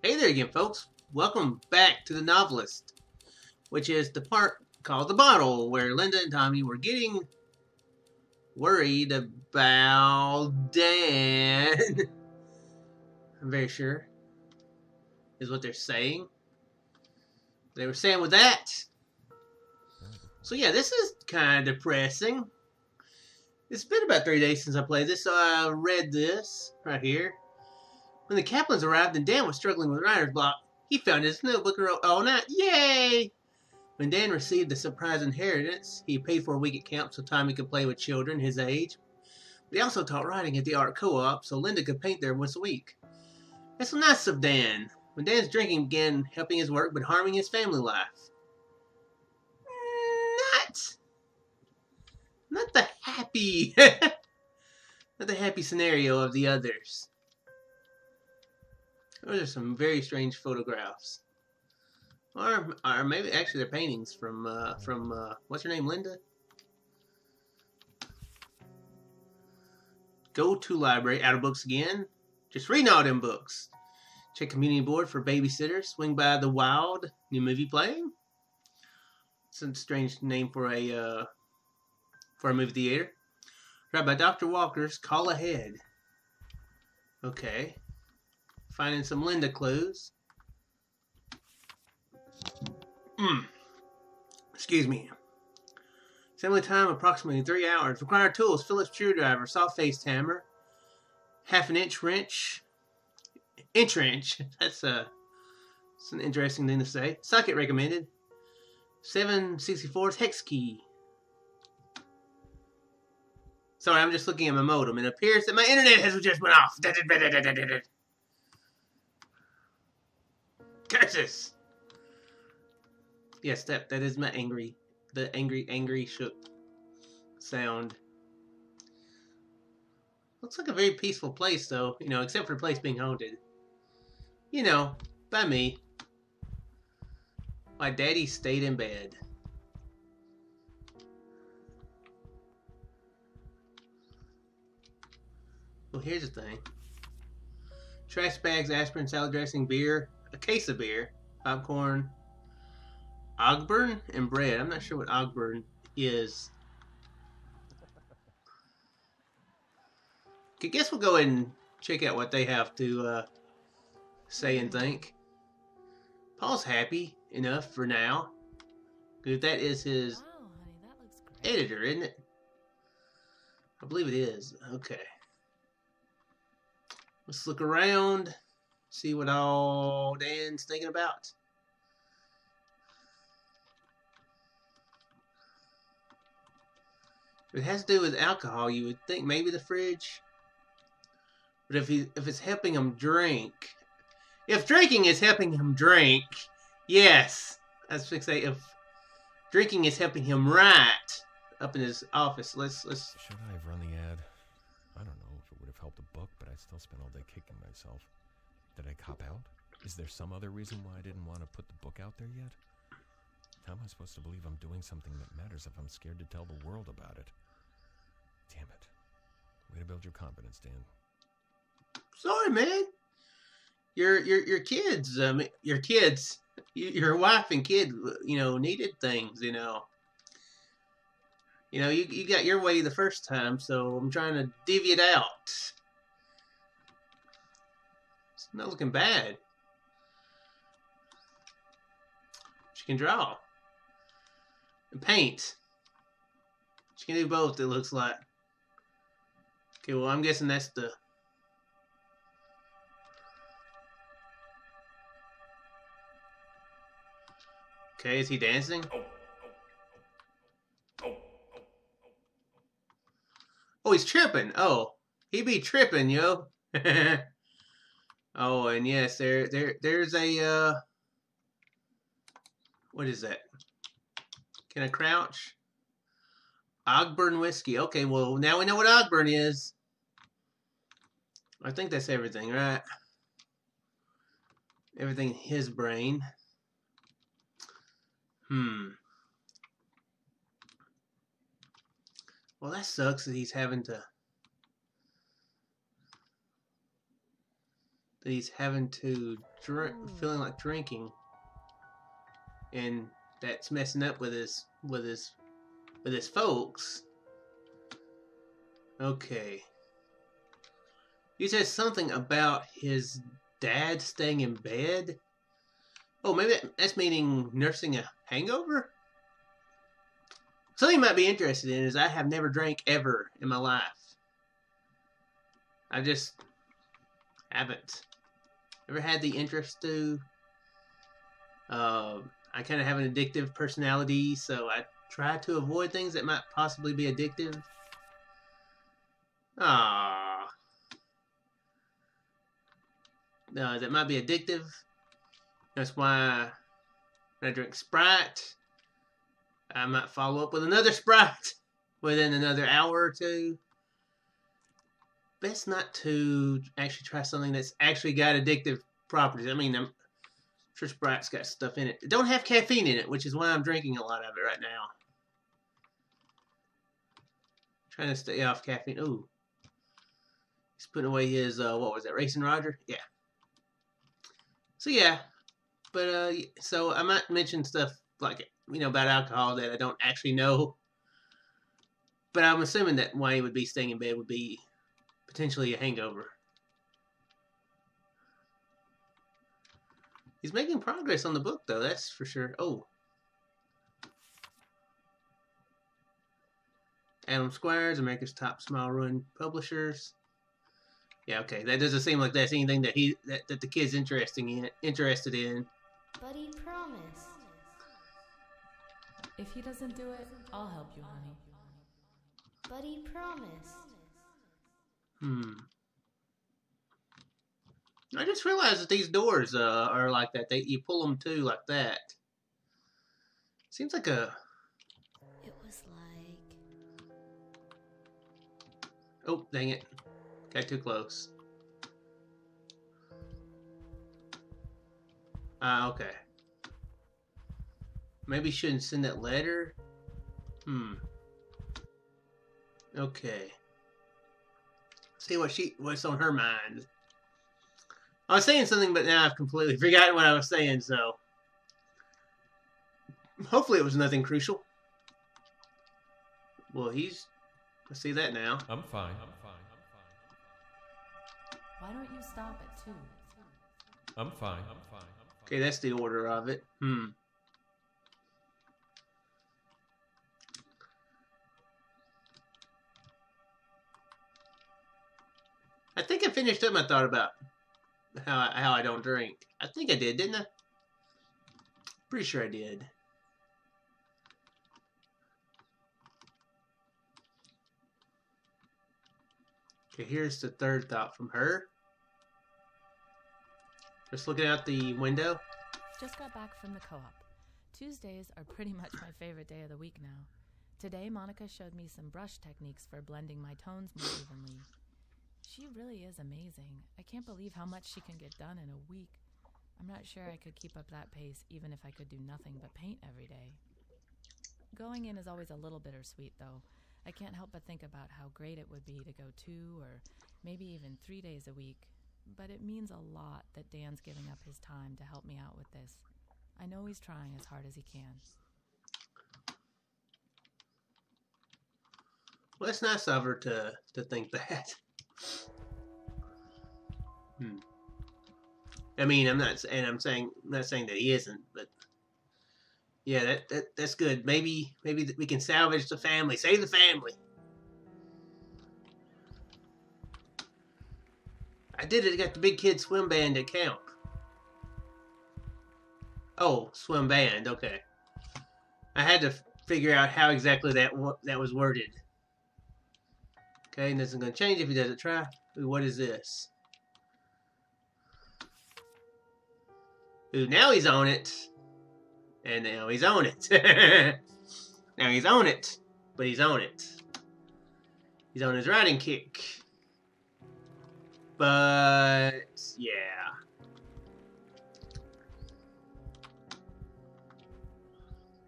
Hey there again, folks. Welcome back to the Novelist, which is the part called The Bottle, where Linda and Tommy were getting worried about Dan. I'm very sure is what they're saying. They were saying with that. So yeah, this is kind of depressing. It's been about 3 days since I played this, so I read this right here. When the Kaplans arrived and Dan was struggling with writer's block, he found his notebook and wrote all night. Yay! When Dan received the surprise inheritance, he paid for a week at camp so Tommy could play with children his age. But he also taught writing at the art co-op so Linda could paint there once a week. That's so nice of Dan. When Dan's drinking began helping his work but harming his family life. Not the happy, not the happy scenario of the others. Those are some very strange photographs. Or maybe actually they're paintings from what's her name, Linda? Go to library, out of books again. Just reading all them books. Check community board for babysitters. Swing by the Wild, new movie playing. It's a strange name for a movie theater. Right by Dr. Walker's, call ahead. Okay. Finding some Linda clues. Excuse me. Assembly time approximately 3 hours. Required tools: Phillips screwdriver, soft-faced hammer, half an inch wrench. Inch wrench. That's an interesting thing to say. Socket recommended. 7/64 hex key. Sorry, I'm just looking at my modem. It appears that my internet has just went off. Curses! Yes, that is my angry shook sound. Looks like a very peaceful place, though. You know, except for the place being haunted. You know, by me. My daddy stayed in bed. Well, here's the thing. Trash bags, aspirin, salad dressing, beer, a case of beer, popcorn, Ogburn, and bread. I'm not sure what Ogburn is. I guess we'll go ahead and check out what they have to say and think. Paul's happy enough for now. Good, that is his editor, isn't it? I believe it is. Okay. Let's look around, see what all Dan's thinking about. If it has to do with alcohol, you would think maybe the fridge. But if it's helping him drink, if drinking is helping him drink, yes. I was going to say, if drinking is helping him write up in his office, let's. Should I have run the ad? I don't know if it would have helped the book, but I still spent all day kicking myself. Did I cop out? Is there some other reason why I didn't want to put the book out there yet? How am I supposed to believe I'm doing something that matters if I'm scared to tell the world about it? Damn it. Way to build your confidence, Dan. Sorry, man. Your kids, your wife and kid, needed things, you got your way the first time, so I'm trying to divvy it out. It's not looking bad. She can draw. And paint. She can do both, it looks like. Okay, well, I'm guessing that's the... Okay, is he dancing? Oh, he's tripping. Oh, he be tripping, yo. Oh, and yes, there's a what is that? Can I crouch? Ogburn whiskey. Okay, well, now we know what Ogburn is. I think that's everything, right? Everything in his brain. Well, that sucks that he's having to that he's having to drink, feeling like drinking, and that's messing up with his folks. Okay. You said something about his dad staying in bed. Oh, maybe that's meaning nursing a hangover? Something you might be interested in is I have never drank ever in my life. I just haven't. Ever had the interest to. I kind of have an addictive personality, so I try to avoid things that might possibly be addictive. That might be addictive. That's why when I drink Sprite, I might follow up with another Sprite within another hour or two. Best not to actually try something that's actually got addictive properties. I mean, I'm sure Sprite's got stuff in it. It don't have caffeine in it, which is why I'm drinking a lot of it right now. Trying to stay off caffeine. Ooh. He's putting away his, what was that, Racing Roger? Yeah. So, yeah. But, so I might mention stuff like, about alcohol that I don't actually know. But I'm assuming that why he would be staying in bed would be potentially a hangover. He's making progress on the book, though, that's for sure. Oh. Adam Squires, America's Top Smile Run Publishers. Yeah, okay. That doesn't seem like that's anything that that the kid's interested in. But he promised. If he doesn't do it, I'll help you, honey. But he promised. I just realized that these doors are like that. You pull them too like that. Seems like a... It was like... Oh, dang it. Got too close. Okay. Maybe shouldn't send that letter? Okay. See what's on her mind. I was saying something, but now I've completely forgotten what I was saying, so... Hopefully it was nothing crucial. Well, I see that now. I'm fine. Why don't you stop at 2? I'm fine. Okay, that's the order of it. I think I finished up my thought about how I don't drink. I think I did, didn't I? Pretty sure I did. Okay, here's the third thought from her. Just looking out the window. Just got back from the co-op. Tuesdays are pretty much my favorite day of the week now. Today, Monica showed me some brush techniques for blending my tones more evenly. She really is amazing. I can't believe how much she can get done in a week. I'm not sure I could keep up that pace even if I could do nothing but paint every day. Going in is always a little bittersweet, though. I can't help but think about how great it would be to go 2 or maybe even 3 days a week. But it means a lot that Dan's giving up his time to help me out with this. I know he's trying as hard as he can. Well, it's nice of her to think that. I mean, I'm not saying that he isn't, but yeah, that's good. Maybe we can salvage the family, save the family. I did it. I got the big kid swim band at camp. Oh, swim band. Okay. I had to figure out how exactly that was worded. Okay, nothing's gonna change if he doesn't try. Ooh, what is this? Ooh, now he's on it. And now he's on it. Now he's on it. But he's on it. He's on his riding kick. But, yeah.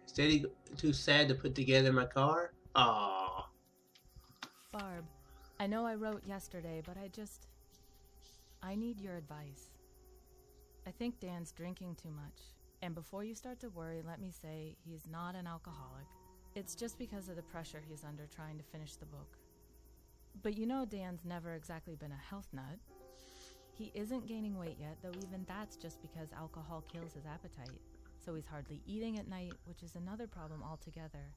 Steady, too sad to put together my car? Aww. Barb, I know I wrote yesterday, but I need your advice. I think Dan's drinking too much. And before you start to worry, let me say he's not an alcoholic. It's just because of the pressure he's under trying to finish the book. But you know Dan's never exactly been a health nut. He isn't gaining weight yet, though even that's just because alcohol kills his appetite. So he's hardly eating at night, which is another problem altogether.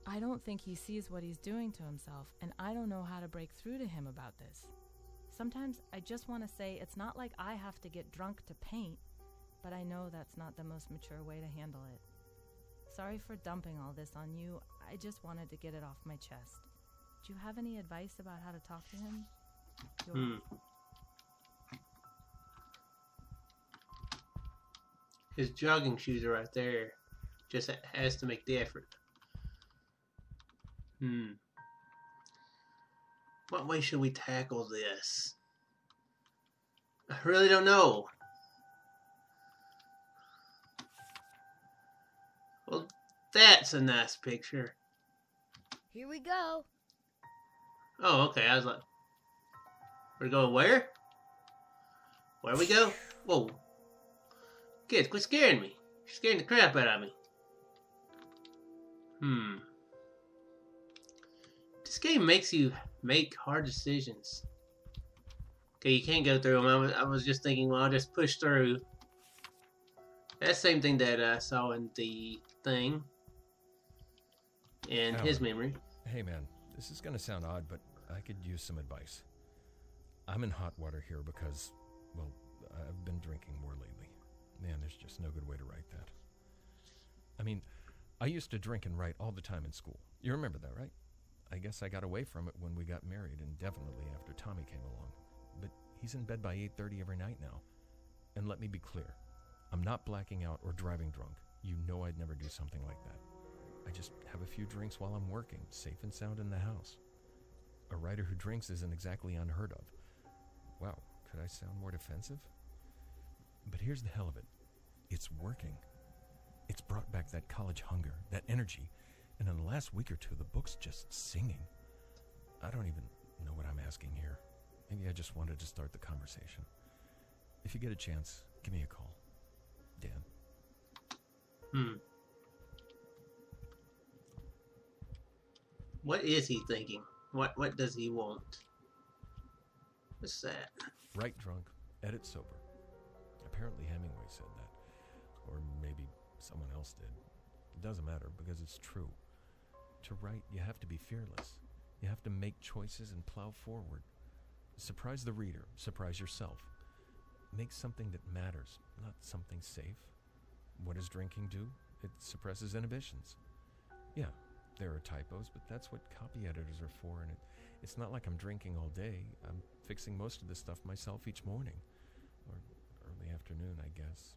I don't think he sees what he's doing to himself, and I don't know how to break through to him about this. Sometimes I just want to say it's not like I have to get drunk to paint, but I know that's not the most mature way to handle it. Sorry for dumping all this on you. I just wanted to get it off my chest. Do you have any advice about how to talk to him? His jogging shoes are right there. Just has to make the effort. What way should we tackle this? I really don't know. Well, that's a nice picture. Here we go. Oh, okay. I was like, we're going where? Where we go? Whoa. Kids, quit scaring me. You're scaring the crap out of me. This game makes you make hard decisions. Okay, you can't go through them. I was just thinking, well, I'll just push through. That's the same thing that I saw in the thing. In his memory. Hey man, this is gonna sound odd, but I could use some advice. I'm in hot water here because, well, I've been drinking more lately. Man, there's just no good way to write that. I mean, I used to drink and write all the time in school. You remember that, right? I guess I got away from it when we got married and definitely after Tommy came along. But he's in bed by 8:30 every night now. And let me be clear, I'm not blacking out or driving drunk. You know I'd never do something like that. I just have a few drinks while I'm working, safe and sound in the house. A writer who drinks isn't exactly unheard of. Wow, could I sound more defensive? But here's the hell of it. It's working. It's brought back that college hunger, that energy, and in the last week or two, the book's just singing. I don't even know what I'm asking here. Maybe I just wanted to start the conversation. If you get a chance, give me a call. Dan. What is he thinking? What does he want? What's that? Write drunk, edit sober. Apparently Hemingway said that. Or maybe someone else did. It doesn't matter because it's true. To write, you have to be fearless. You have to make choices and plow forward. Surprise the reader. Surprise yourself. Make something that matters, not something safe. What does drinking do? It suppresses inhibitions. Yeah, there are typos, but that's what copy editors are for, and it's not like I'm drinking all day. I'm fixing most of this stuff myself each morning. Or early afternoon, I guess.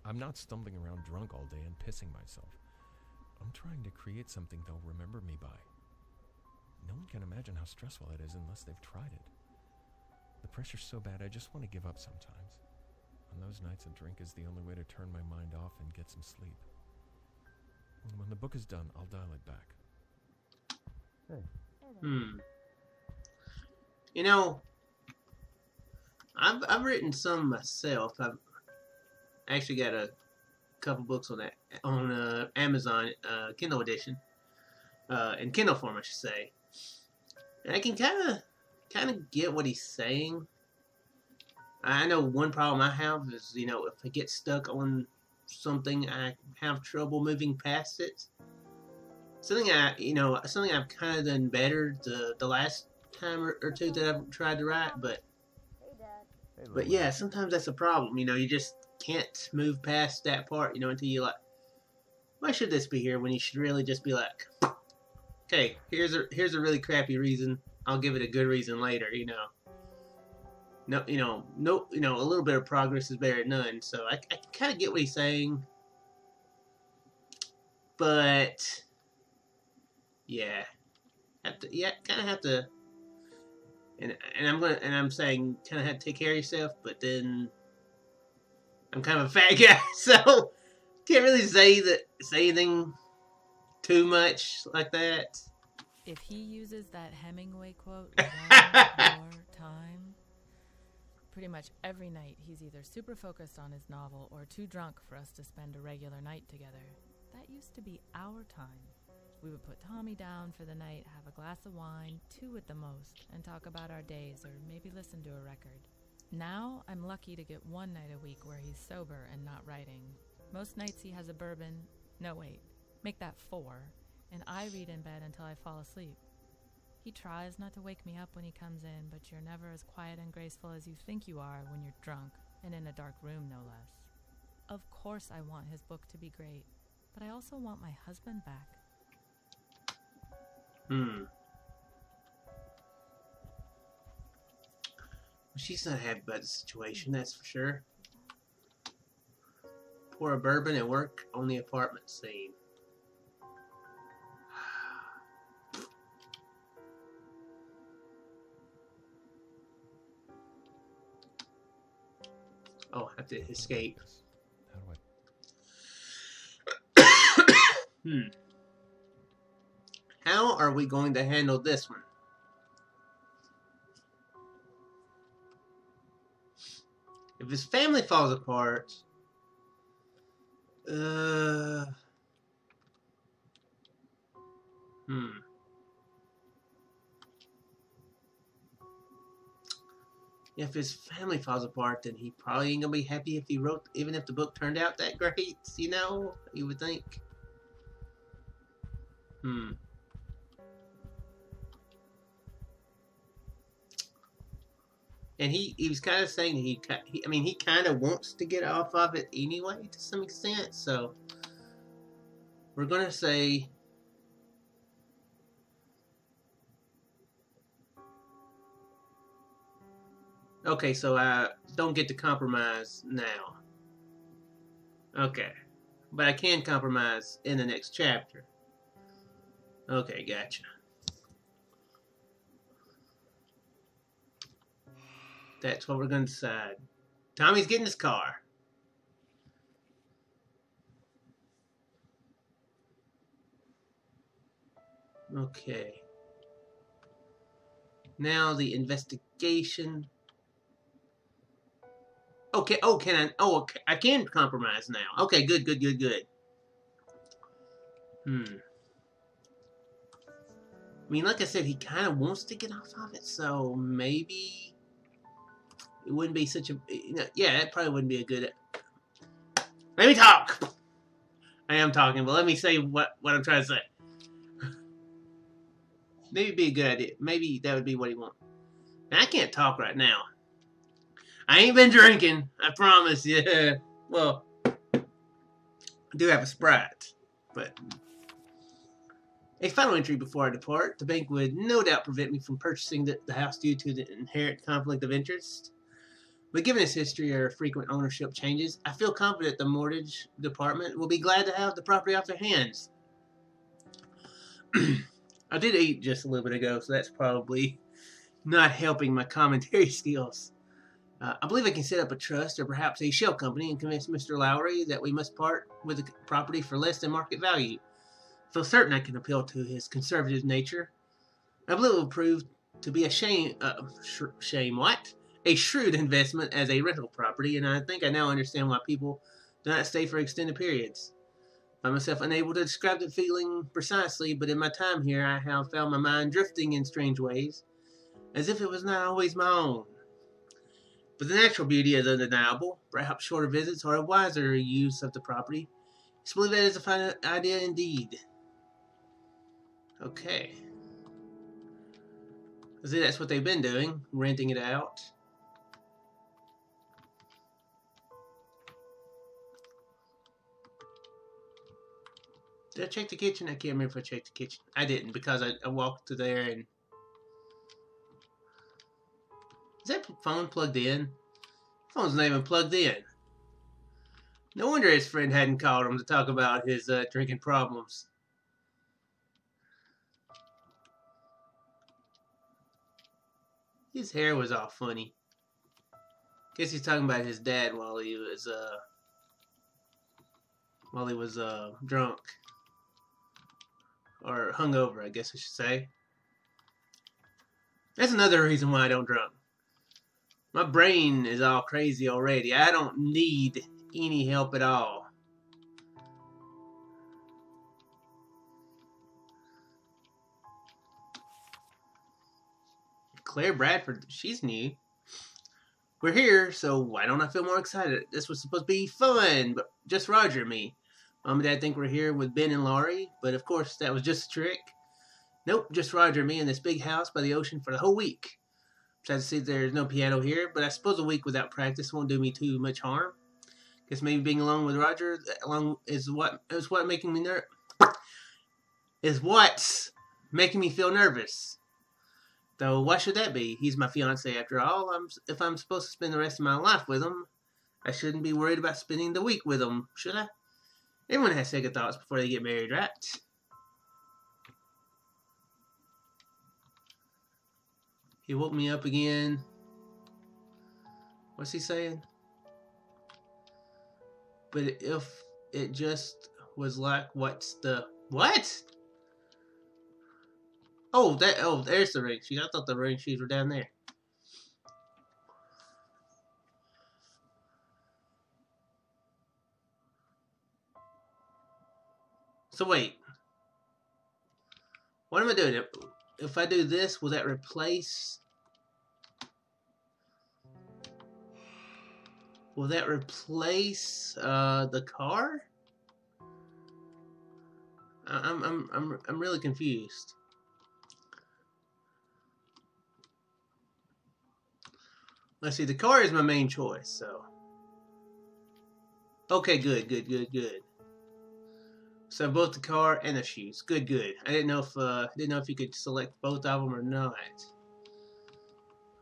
I'm not stumbling around drunk all day and pissing myself. I'm trying to create something they'll remember me by. No one can imagine how stressful it is unless they've tried it. The pressure's so bad, I just want to give up sometimes. On those nights, a drink is the only way to turn my mind off and get some sleep. And when the book is done, I'll dial it back. Hey. You know, I've written some myself. I've actually got a couple books on that on Amazon Kindle edition, in Kindle form, I should say. And I can kind of get what he's saying. I know one problem I have is, you know, if I get stuck on something, I have trouble moving past it. Something I've kind of done better the last time or two that I've tried to write, but yeah, sometimes that's a problem. You know, you just can't move past that part, you know, until you're like, why should this be here? When you should really just be like, okay, here's a really crappy reason. I'll give it a good reason later, you know. No, a little bit of progress is better than none. So I kind of get what he's saying, but yeah, kind of have to, and I'm saying kind of have to take care of yourself, but then I'm kind of a fat guy, so can't really say anything too much like that. If he uses that Hemingway quote one more time, Pretty much every night, he's either super focused on his novel or too drunk for us to spend a regular night together. That used to be our time. We would put Tommy down for the night, have a glass of wine, 2 at the most, and talk about our days or maybe listen to a record. Now, I'm lucky to get 1 night a week where he's sober and not writing. Most nights he has a bourbon. No, wait. Make that 4. And I read in bed until I fall asleep. He tries not to wake me up when he comes in, but you're never as quiet and graceful as you think you are when you're drunk, and in a dark room, no less. Of course I want his book to be great, but I also want my husband back. Well, she's not happy about the situation, that's for sure. Pour a bourbon and work on the apartment scene. Oh, I have to escape. How do I... How are we going to handle this one? If his family falls apart... If his family falls apart, then he probably ain't gonna be happy if he wrote, even if the book turned out that great, you know? You would think. And he was kind of saying that he kind of wants to get off of it anyway, to some extent, so we're gonna say... Okay, so I don't get to compromise now. Okay. But I can compromise in the next chapter. Okay, gotcha. That's what we're going to decide. Tommy's getting his car. Okay. Now the investigation... Okay, okay, I can compromise now. Okay, good. I mean, like I said, he kind of wants to get off of it, so maybe it wouldn't be such a... yeah, it probably wouldn't be a good... Let me talk! I am talking, but let me say what I'm trying to say. Maybe it'd be a good idea. Maybe that would be what he wants. Now, I can't talk right now. I ain't been drinking, I promise you. Well, I do have a Sprite, but... A final entry before I depart. The bank would no doubt prevent me from purchasing the house due to the inherent conflict of interest. But given its history or frequent ownership changes, I feel confident the mortgage department will be glad to have the property off their hands. I did eat just a little bit ago, so that's probably not helping my commentary skills. I believe I can set up a trust or perhaps a shell company and convince Mr. Lowry that we must part with the property for less than market value. I feel certain I can appeal to his conservative nature. I believe it will prove to be a a shrewd investment as a rental property, and I think I now understand why people do not stay for extended periods. I find myself unable to describe the feeling precisely, but in my time here I have found my mind drifting in strange ways, as if it was not always my own. But the natural beauty is undeniable. Perhaps shorter visits are a wiser use of the property. I believe that is a fine idea indeed. Okay. I see that's what they've been doing, renting it out. Did I check the kitchen? I can't remember if I checked the kitchen. I didn't because I walked to there and... Is that phone plugged in? Phone's not even plugged in. No wonder his friend hadn't called him to talk about his drinking problems. His hair was all funny. Guess he's talking about his dad while he was drunk. Or hungover, I guess I should say. That's another reason why I don't drink. My brain is all crazy already. I don't need any help at all. Claire Bradford, she's new. We're here, so why don't I feel more excited? This was supposed to be fun, but just Roger and me. Mom and Dad think we're here with Ben and Laurie, but of course that was just a trick. Nope, just Roger and me in this big house by the ocean for the whole week. Sad to see there's no piano here, but I suppose a week without practice won't do me too much harm. Guess maybe being alone with Roger is what's making me feel nervous. Though why should that be? He's my fiance after all. If I'm supposed to spend the rest of my life with him, I shouldn't be worried about spending the week with him, should I? Everyone has second thoughts before they get married, right? He woke me up again. What's he saying? But if it just was like, what's the... What? Oh, there's the ring shoes. I thought the ring shoes were down there. So wait. What am I doing? If I do this, will that replace... Will that replace the car? I'm really confused. Let's see, the car is my main choice, so. Okay, good. So both the car and the shoes. Good. I didn't know if you could select both of them or not.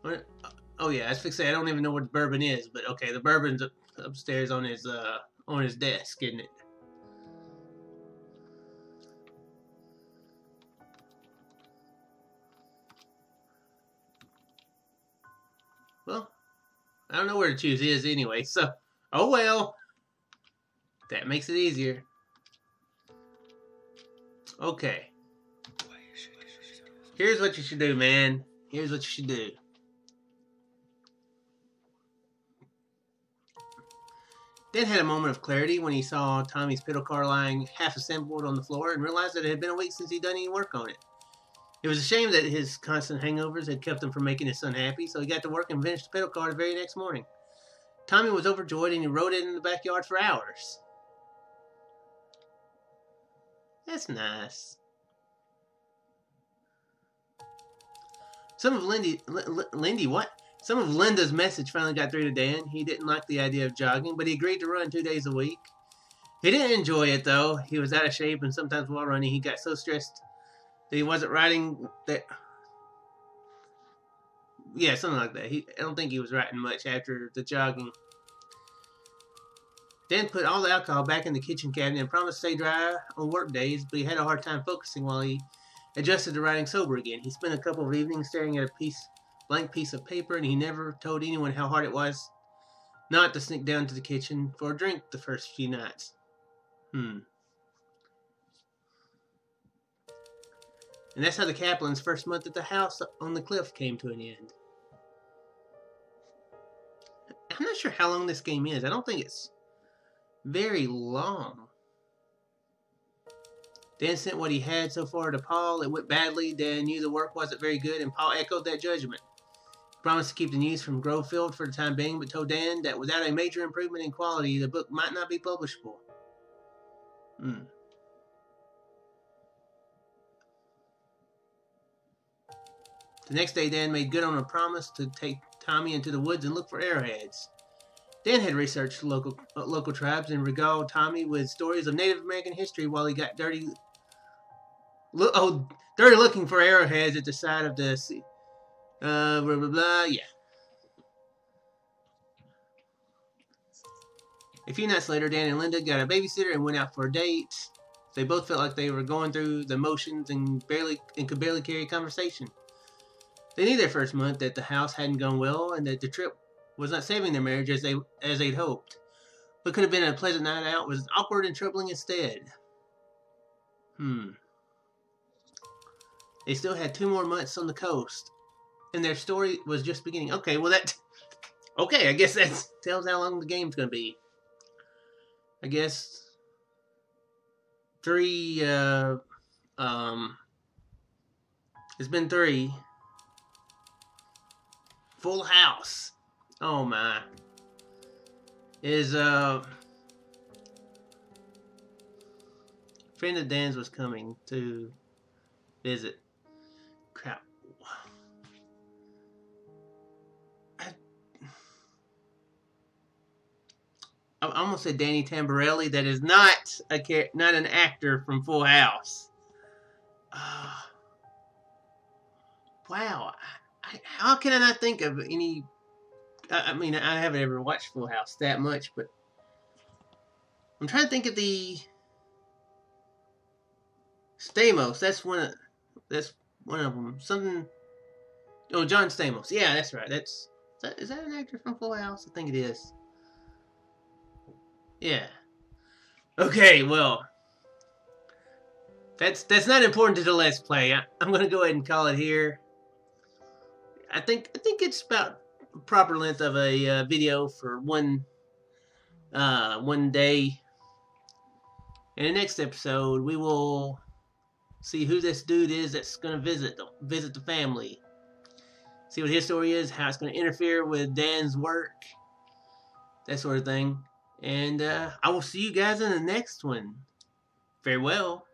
What? Oh yeah, I was fixing to say I don't even know what the bourbon is, but okay, the bourbon's upstairs on his desk, isn't it? Well, I don't know where to choose is anyway, so oh well. That makes it easier. Okay. Here's what you should do, man. Here's what you should do. Dan had a moment of clarity when he saw Tommy's pedal car lying half assembled on the floor and realized that it had been a week since he'd done any work on it. It was a shame that his constant hangovers had kept him from making his son happy, so he got to work and finished the pedal car the very next morning. Tommy was overjoyed and he rode it in the backyard for hours. That's nice. Some of Linda's message finally got through to Dan. He didn't like the idea of jogging, but he agreed to run 2 days a week. He didn't enjoy it, though. He was out of shape, and sometimes while running, he got so stressed that he wasn't riding that... Yeah, something like that. I don't think he was riding much after the jogging. Dan put all the alcohol back in the kitchen cabinet and promised to stay dry on work days, but he had a hard time focusing while he adjusted to riding sober again. He spent a couple of evenings staring at a blank piece of paper, and he never told anyone how hard it was not to sneak down to the kitchen for a drink the first few nights. And that's how the Kaplans' first month at the house on the cliff came to an end. I'm not sure how long this game is. I don't think it's very long. Dan sent what he had so far to Paul. It went badly. Dan knew the work wasn't very good, and Paul echoed that judgment. He promised to keep the news from Grovefield for the time being, but told Dan that without a major improvement in quality, the book might not be publishable. The next day, Dan made good on a promise to take Tommy into the woods and look for arrowheads. Dan had researched local tribes and regaled Tommy with stories of Native American history while he got dirty looking for arrowheads at the side of the sea. Yeah. A few nights later, Dan and Linda got a babysitter and went out for a date. They both felt like they were going through the motions and could barely carry a conversation. They knew their first month that the house hadn't gone well and that the trip was not saving their marriage as they'd hoped. What could have been a pleasant night out was awkward and troubling instead. They still had 2 more months on the coast, and their story was just beginning. Okay, well Okay, I guess that tells how long the game's gonna be. I guess 3, it's been 3. Full House. Oh my. Is, friend of Dan's was coming to visit. Crap. I'm gonna say Danny Tamborelli. That is not not an actor from Full House. Wow. How can I not think of any? I mean, I haven't ever watched Full House that much, but I'm trying to think of the Stamos. That's one of them. Something. Oh, John Stamos. Yeah, that's right. Is that an actor from Full House? I think it is. Yeah. Okay, well, that's not important to the Let's Play. I'm gonna go ahead and call it here. I think it's about the proper length of a video for one day. In the next episode, we will see who this dude is that's gonna visit the family. See what his story is, how it's gonna interfere with Dan's work, that sort of thing. And I will see you guys in the next one. Farewell.